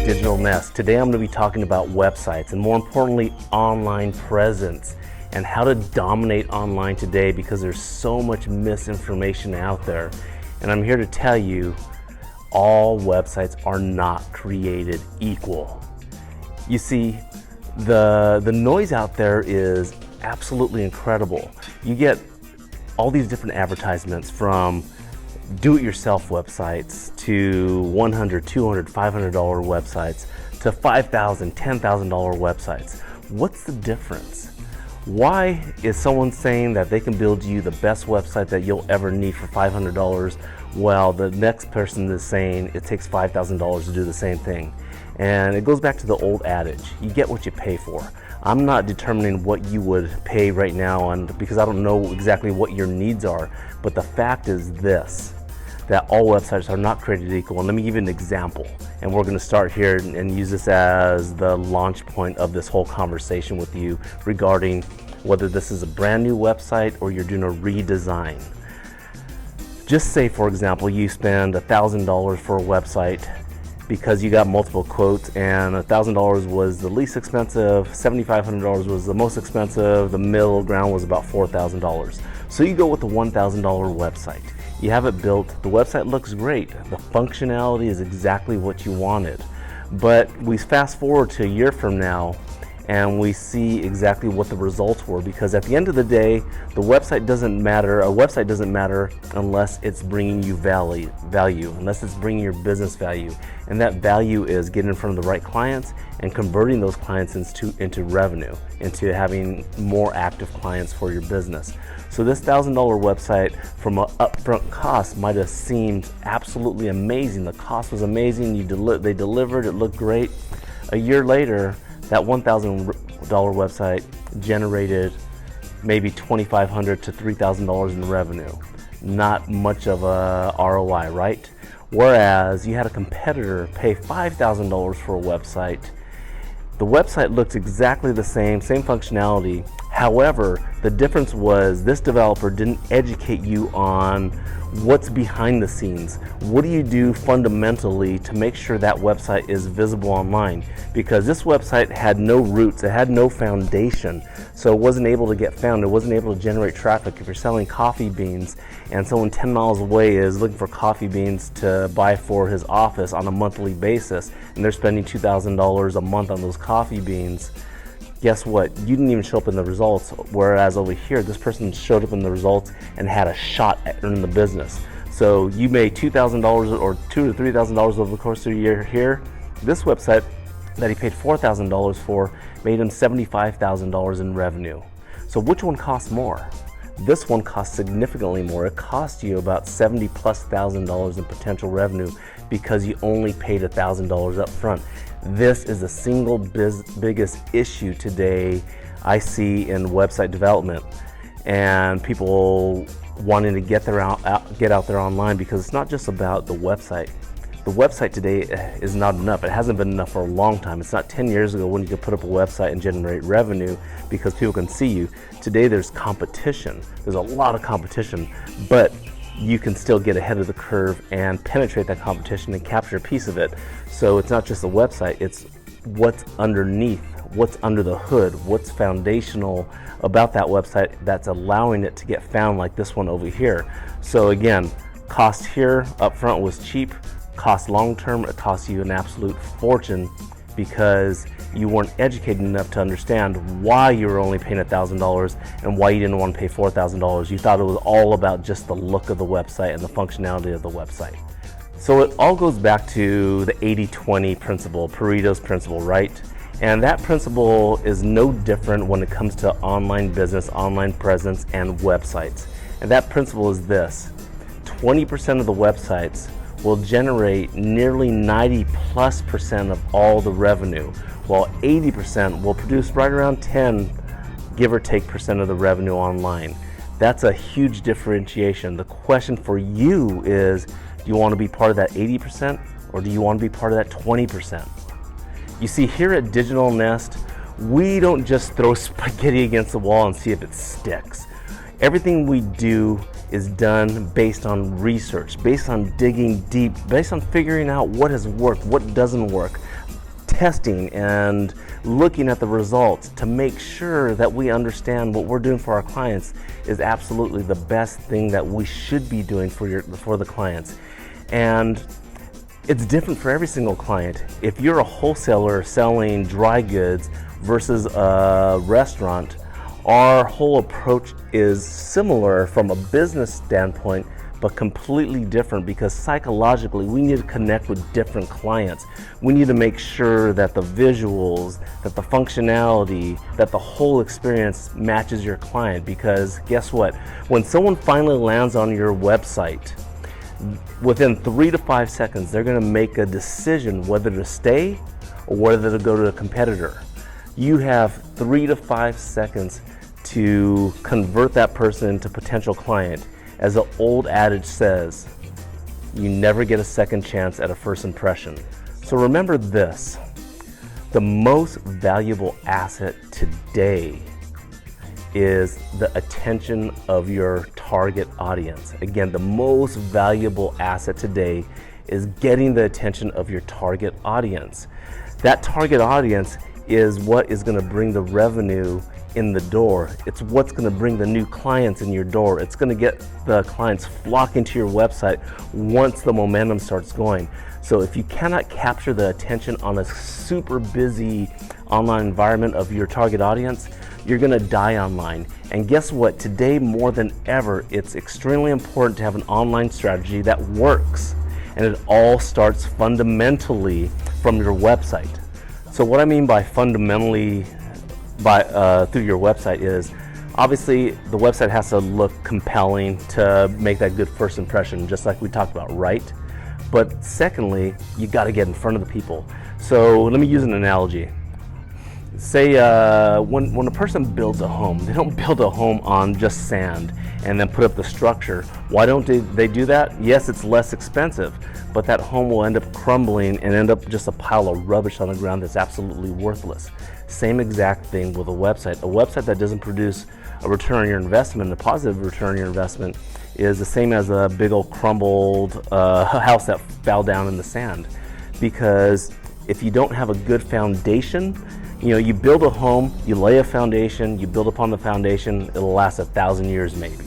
Digital Nest. Today I'm going to be talking about websites and more importantly online presence and how to dominate online today because there's so much misinformation out there. And I'm here to tell you all websites are not created equal. You see, the noise out there is absolutely incredible. You get all these different advertisements from do-it-yourself websites to $100, $200, $500 websites to $5,000, $10,000 websites. What's the difference? Why is someone saying that they can build you the best website that you'll ever need for $500 while the next person is saying it takes $5,000 to do the same thing? And it goes back to the old adage, you get what you pay for. I'm not determining what you would pay right now because I don't know exactly what your needs are, but the fact is this, that all websites are not created equal. And let me give you an example. And we're gonna start here and use this as the launch point of this whole conversation with you regarding whether this is a brand new website or you're doing a redesign. Just say, for example, you spend $1,000 for a website because you got multiple quotes and $1,000 was the least expensive, $7,500 was the most expensive, the middle ground was about $4,000. So you go with the $1,000 website. You have it built, the website looks great, the functionality is exactly what you wanted. But we fast forward to a year from now and we see exactly what the results were, because at the end of the day, the website doesn't matter, a website doesn't matter unless it's bringing you value, unless it's bringing your business value. And that value is getting in front of the right clients and converting those clients into revenue, into having more active clients for your business. So this $1,000 website from an upfront cost might have seemed absolutely amazing. The cost was amazing, they delivered, it looked great. A year later, that $1,000 website generated maybe $2,500 to $3,000 in revenue. Not much of a ROI, right? Whereas you had a competitor pay $5,000 for a website. The website looks exactly the same functionality. However, the difference was this developer didn't educate you on what's behind the scenes. What do you do fundamentally to make sure that website is visible online? Because this website had no roots, it had no foundation, so it wasn't able to get found, it wasn't able to generate traffic. If you're selling coffee beans and someone 10 miles away is looking for coffee beans to buy for his office on a monthly basis, and they're spending $2,000 a month on those coffee beans, guess what? You didn't even show up in the results, whereas over here, this person showed up in the results and had a shot at earning the business. So you made $2,000 or $2,000 to $3,000 over the course of a year here. This website that he paid $4,000 for made him $75,000 in revenue. So which one costs more? This one costs significantly more. It cost you about $70,000+ in potential revenue because you only paid $1,000 up front. This is the single biggest issue today I see in website development and people wanting to get out there online, because it's not just about the website. The website today is not enough. It hasn't been enough for a long time. It's not 10 years ago when you could put up a website and generate revenue because people can see you. Today there's competition. There's a lot of competition, but you can still get ahead of the curve and penetrate that competition and capture a piece of it. So it's not just the website, it's what's underneath, what's under the hood, what's foundational about that website that's allowing it to get found, like this one over here. So again, cost here up front was cheap, cost long term, it costs you an absolute fortune because you weren't educated enough to understand why you were only paying $1,000 and why you didn't want to pay $4,000. You thought it was all about just the look of the website and the functionality of the website. So it all goes back to the 80-20 principle, Pareto's principle, right? And that principle is no different when it comes to online business, online presence, and websites. And that principle is this: 20% of the websites will generate nearly 90+% of all the revenue, while 80% will produce right around 10, give or take, percent of the revenue online. That's a huge differentiation. The question for you is, do you want to be part of that 80% or do you want to be part of that 20%? You see, here at Digital Nest, we don't just throw spaghetti against the wall and see if it sticks. Everything we do is done based on research, based on digging deep, based on figuring out what has worked, what doesn't work. testing and looking at the results to make sure that we understand what we're doing for our clients is absolutely the best thing that we should be doing for the clients. And it's different for every single client. If you're a wholesaler selling dry goods versus a restaurant, our whole approach is similar from a business standpoint, but completely different, because psychologically we need to connect with different clients. We need to make sure that the visuals, that the functionality, that the whole experience matches your client, because guess what? When someone finally lands on your website, within 3 to 5 seconds, they're gonna make a decision whether to stay or whether to go to a competitor. You have 3 to 5 seconds to convert that person into potential client. As the old adage says, you never get a second chance at a first impression. So remember this, the most valuable asset today is the attention of your target audience. Again, the most valuable asset today is getting the attention of your target audience. That target audience is what is going to bring the revenue in the door. It's what's going to bring the new clients in your door. It's going to get the clients flocking to your website once the momentum starts going. So if you cannot capture the attention on a super busy online environment of your target audience, you're going to die online. And guess what? Today more than ever, it's extremely important to have an online strategy that works. And it all starts fundamentally from your website. So what I mean by fundamentally through your website is, obviously the website has to look compelling to make that good first impression, just like we talked about, right? But secondly, you got to get in front of the people. So let me use an analogy. Say when a person builds a home, they don't build a home on just sand and then put up the structure. Why don't they do that? Yes, it's less expensive, but that home will end up crumbling and end up just a pile of rubbish on the ground that's absolutely worthless. Same exact thing with a website. A website that doesn't produce a return on your investment, a positive return on your investment, is the same as a big old crumbled house that fell down in the sand. Because if you don't have a good foundation, you build a home, you lay a foundation, you build upon the foundation, it'll last 1,000 years maybe.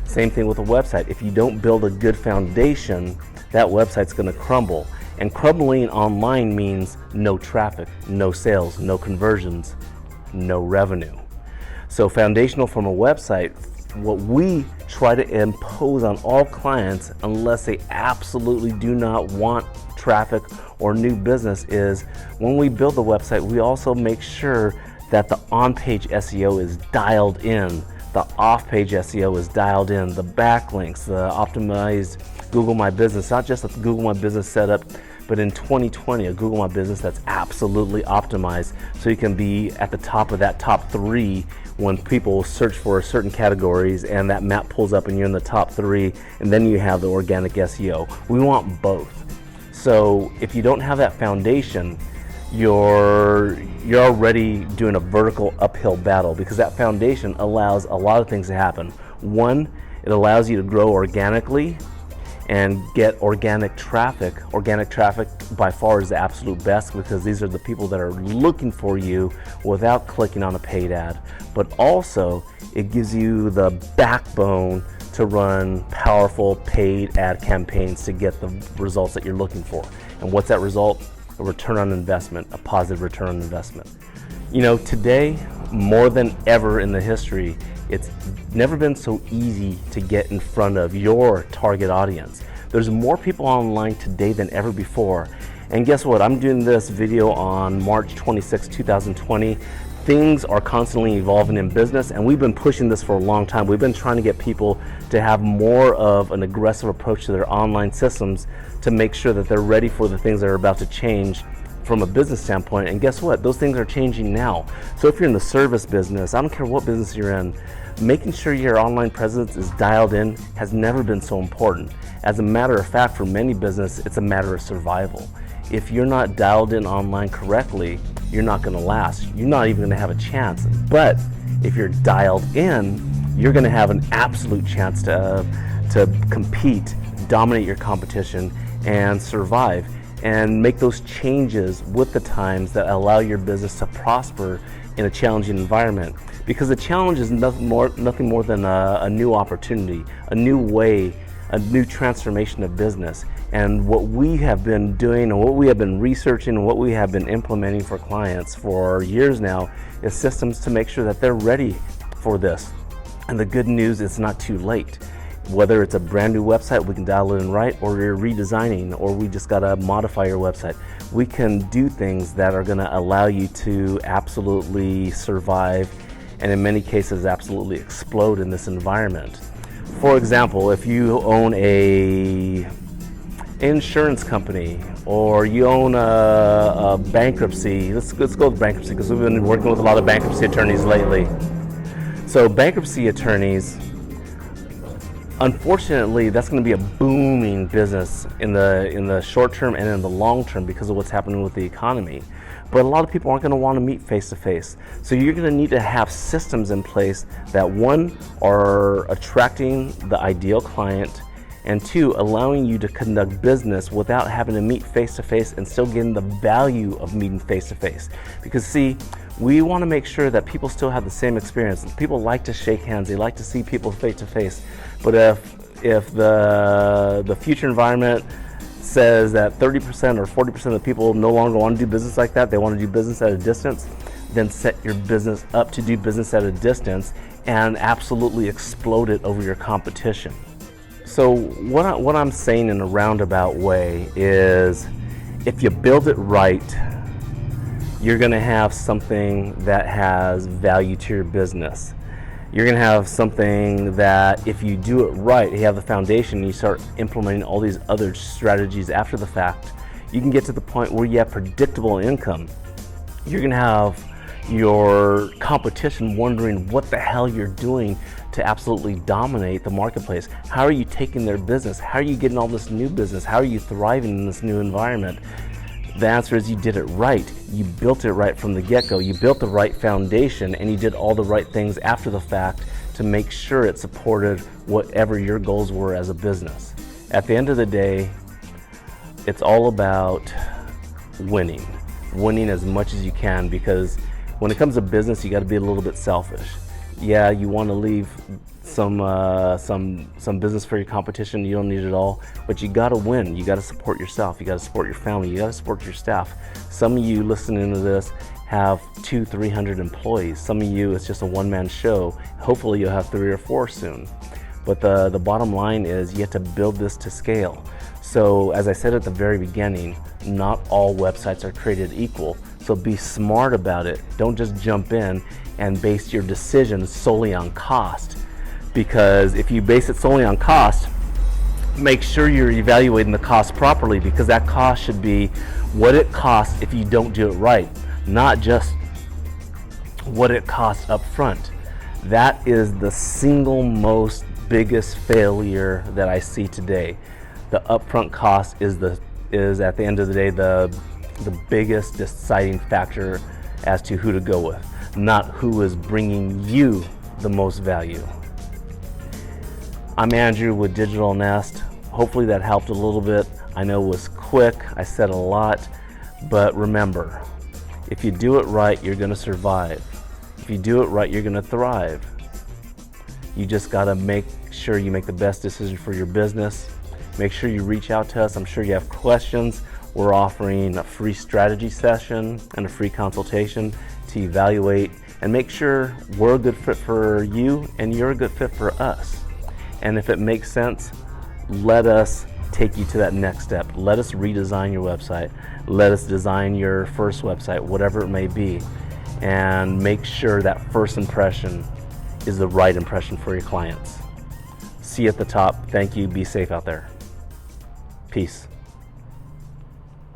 Same thing with a website. If you don't build a good foundation, that website's going to crumble. And crumbling online means no traffic, no sales, no conversions, no revenue. So foundational from a website, what we try to impose on all clients, unless they absolutely do not want traffic or new business, is when we build the website, we also make sure that the on-page SEO is dialed in, the off-page SEO is dialed in, the backlinks, the optimized Google My Business, not just a Google My Business setup, but in 2020, a Google My Business that's absolutely optimized so you can be at the top of that top 3 when people search for certain categories and that map pulls up and you're in the top 3, and then you have the organic SEO. We want both. So if you don't have that foundation, you're already doing a vertical uphill battle, because that foundation allows a lot of things to happen. One, it allows you to grow organically and get organic traffic. Organic traffic by far is the absolute best, because these are the people that are looking for you without clicking on a paid ad. But also, it gives you the backbone to run powerful paid ad campaigns to get the results that you're looking for. And what's that result? A return on investment, a positive return on investment. Today, more than ever in the history, it's never been so easy to get in front of your target audience. There's more people online today than ever before. And guess what? I'm doing this video on March 26, 2020. Things are constantly evolving in business, and we've been pushing this for a long time. We've been trying to get people to have more of an aggressive approach to their online systems to make sure that they're ready for the things that are about to change from a business standpoint. And guess what? Those things are changing now. So if you're in the service business, I don't care what business you're in, making sure your online presence is dialed in has never been so important. As a matter of fact, for many businesses, it's a matter of survival. If you're not dialed in online correctly, you're not going to last. You're not even going to have a chance. But if you're dialed in, you're going to have an absolute chance to compete, dominate your competition, and survive. and make those changes with the times that allow your business to prosper in a challenging environment. Because the challenge is nothing more than a new opportunity, a new way, a new transformation of business. And what we have been doing and what we have been researching and what we have been implementing for clients for years now is systems to make sure that they're ready for this. And the good news, it's not too late. Whether it's a brand new website, we can dial it in right, or you're redesigning, or we just gotta modify your website. We can do things that are gonna allow you to absolutely survive, and in many cases absolutely explode in this environment. For example, if you own a insurance company, or you own a bankruptcy, let's go with bankruptcy because we've been working with a lot of bankruptcy attorneys lately. So bankruptcy attorneys, unfortunately, that's going to be a booming business in the short term and in the long term because of what's happening with the economy. But a lot of people aren't going to want to meet face to face. So you're going to need to have systems in place that, one, are attracting the ideal client, and two, allowing you to conduct business without having to meet face to face and still getting the value of meeting face to face. Because see, we want to make sure that people still have the same experience. People like to shake hands, they like to see people face to face. But if the future environment says that 30% or 40% of the people no longer want to do business like that, they want to do business at a distance, then set your business up to do business at a distance and absolutely explode it over your competition. So what I'm saying in a roundabout way is, if you build it right, you're going to have something that has value to your business. You're going to have something that, if you do it right, you have the foundation, you start implementing all these other strategies after the fact, you can get to the point where you have predictable income. You're going to have your competition wondering what the hell you're doing to absolutely dominate the marketplace. How are you taking their business? How are you getting all this new business? How are you thriving in this new environment? The answer is you did it right. You built it right from the get-go. You built the right foundation, and you did all the right things after the fact to make sure it supported whatever your goals were as a business. At the end of the day, it's all about winning. Winning as much as you can, because when it comes to business, you got to be a little bit selfish. Yeah, you want to leave some business for your competition. You don't need it all, but you got to win. You got to support yourself. You got to support your family. You got to support your staff. Some of you listening to this have 200-300 employees. Some of you, it's just a one-man show. Hopefully you'll have 3 or 4 soon. But the bottom line is, you have to build this to scale. So as I said at the very beginning, not all websites are created equal. So be smart about it. Don't just jump in and base your decisions solely on cost. Because if you base it solely on cost, make sure you're evaluating the cost properly, because that cost should be what it costs if you don't do it right, not just what it costs up front. That is the single most biggest failure that I see today. The upfront cost is at the end of the day the biggest deciding factor as to who to go with, not who is bringing you the most value. I'm Andrew with Digital Nest. Hopefully that helped a little bit. I know it was quick, I said a lot, but remember, if you do it right, you're going to survive. If you do it right, you're going to thrive. You just got to make sure you make the best decision for your business. Make sure you reach out to us. I'm sure you have questions. We're offering a free strategy session and a free consultation to evaluate and make sure we're a good fit for you and you're a good fit for us. And if it makes sense, let us take you to that next step. Let us redesign your website. Let us design your first website, whatever it may be, and make sure that first impression is the right impression for your clients. See you at the top. Thank you. Be safe out there. Peace.